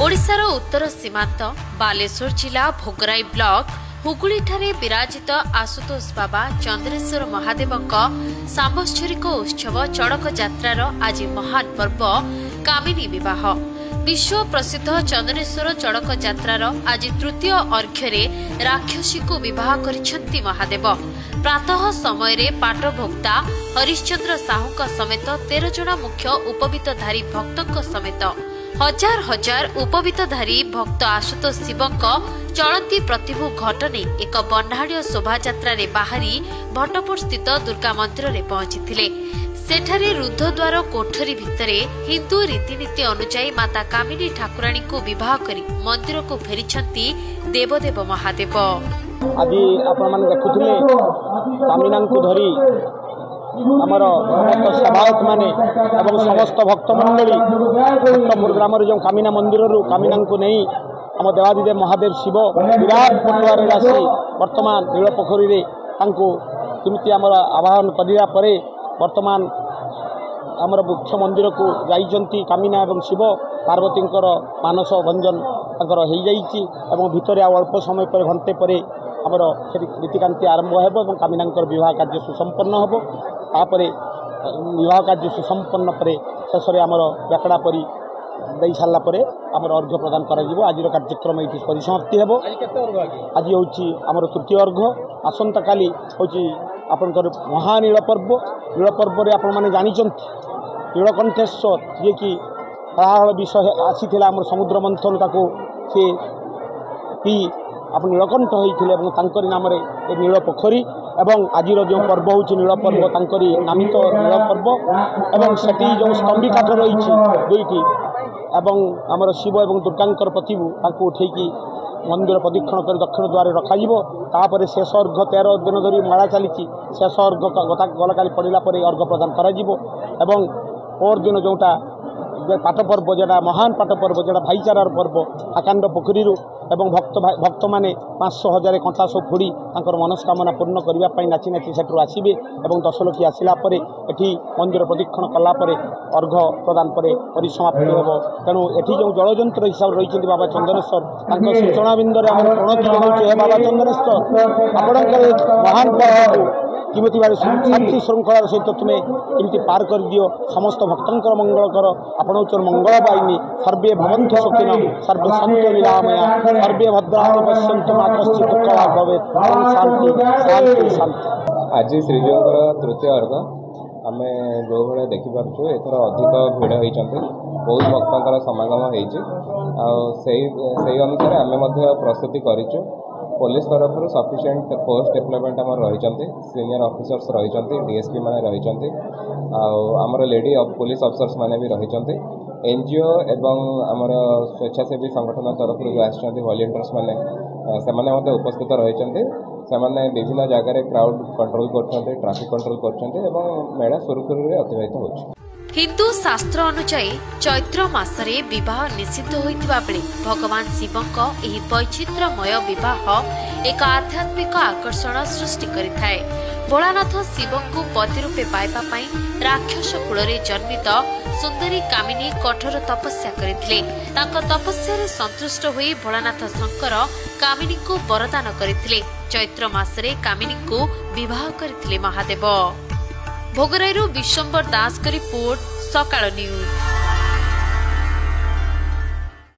ओडिशार उत्तर सीमांत बालेश्वर जिला भोगराई ब्लॉक हुगुली ठारे विराजित आशुतोष बाबा चंद्रेश्वर महादेवଙ୍କ सांवत्सरिक उत्सव चड़क यात्रार आज महान पर्व कामिनी विवाह। विश्व प्रसिद्ध चंद्रेश्वर चड़क यात्रार आज तृतीय अर्घ्य राक्षसी को विवाह करिसेंती महादेव। प्रातः समय पाटभोक्ता हरिश्चंद्र साहू समेत 13 जन मुख्य उपवीतधारी भक्तों समेत हजार हजार उपवीतधारी भक्त आशुतोष शिवଙ୍କ चलती प्रतिभू घटने एक बन्हाड़िय शोभायात्रा बाहरी भट्टपुर स्थित दुर्गा मंदिर में पहुंची। सेठारे रुद्धद्वार कोठरी भितर हिंदू रीतिनीति अनुसार माता कामिनी ठाकुराणी को विवाह करी मंदिर को फेरिछंती देवदेव महादेव। आज आपण देखुले कामिना को धरी आमर समस्त सेवायत माने एवं समस्त भक्त मंडली भक्तपुर ग्राम जो कामिना मंदिर कामिना को नहीं आम देवादिदेव महादेव शिव विराट पटुआर आसी वर्तमान नीलपोखरी केमती आम आवाहन करने वर्तमान आमर मुख्य मंदिर को जाइछंती कामिना एवं शिव पार्वती मानस भंजन हो भितर अल्प समय पर घंटे पर आमर रीतिकांति आरंभ हो कामिना विवाह कार्य सुसंपन्न हो विवाह कार्य सुसंपन्न पर शेष में आमर बेकड़ा परी दे सारा आमर अर्घ्य प्रदान कर आज कार्यक्रम ये परिसमाप्ति हो। आज हूँ आमर तृतीय अर्घ्य आसंता काली हूँ आपंकर महानील पर्व। नील पर्व आपण मैंने जानते नीलकंठेश्वर जी कि प्रहार विषय आसी समुद्र मंथन ताको सी पी आप नीलकंठ होते नाम नील पोखरी एवं आज जो पर्व हूँ नील पर्व तांकरी नामित नील पर्व एवं सेठी जो स्तंभी काठ रही दुईटी एवं आमर शिव एवं दुर्गांकर प्रतिभू तांको उठेकी मंदिर प्रदक्षिण कर दक्षिण द्वार रखापर शेष अर्घ 13 दिन धरी माला चली शेष अर्घ गला काली पड़ा अर्घ प्रदान कर और दिन जोटा पाट पर्व जोटा महान पाट पर्व जोटा भाईचारार पर्व आकांड पोखरी एवं भक्त मैंने 500,000 कंटा सब फोड़ी मनस्कामना पूर्ण करने नाची नाची से आसवे और 10 लक्ष आसला एठी मंदिर प्रदक्षिण कलापर अर्घ प्रदान पर परिसमाप्ति हो। तेणु एठी जो जलजंत्र हिसाब रही बाबा चंद्रेश्वर सूचना बिंदर प्रणति जनाऊे बाबा चंद्रेश्वर आपणकर महान पर्व किमती भाव शांति श्रृंखलार सहित तुम्हें किमती पार कर दियो समस्त भक्तों मंगल कर आपण मंगल बाहिनी सर्वे भवन्तु सुखिनः सर्वे सन्तु निरामया सर्वे भद्राणि पश्यन्तु मा कश्चित् दुःखभाग् भवेत्। शांति शांति शांति। आज श्रीजीवर तृतीय अर्घ आम जो भाई देखिपुँ एथर अधिक भिड़ होती बहुत भक्तर समागम होती अनुसार आम प्रस्तुति करूँ। पुलिस तरफ सफिशिएंट फोर्स डेवलपमेंट आम रही सीनियर ऑफिसर्स रही डीएसपी मैंने रही आमर लेडी पुलिस अफिसर्स मैंने भी रही एनजीओ एवं आमर स्वेच्छासेवी संगठन तरफ जो आसछन्ति वॉलंटियर्स मैंने से उपस्थित रही विभिन्न जगह क्राउड कंट्रोल कर ट्रैफिक कंट्रोल कर मेला सुरखुरी अतिबाहित हो। हिंदू शास्त्र अनुसार चैत्र मासरे विवाह निषिद्ध होइतिबा बेले भगवान शिवଙ୍କ ଏହି वैचित्रमय विवाह एक आध्यात्मिक आकर्षण सृष्टि करिथाए। भोलानाथ शिवଙ୍କୁ पति रूपे पाइबा पई राक्षस कुଳରେ जन्मित सुंदरी कामिनी कठोर तपस्या करथिले। तांक तपस्या रे संतुष्ट होई भोलानाथ शंकर कामिनी को वरदान करथिले। चैत्र मासरे कामिनी को विवाह करथिले महादेव। भोगराईरू विश्वम्बर दास का रिपोर्ट सकाळ न्यूज।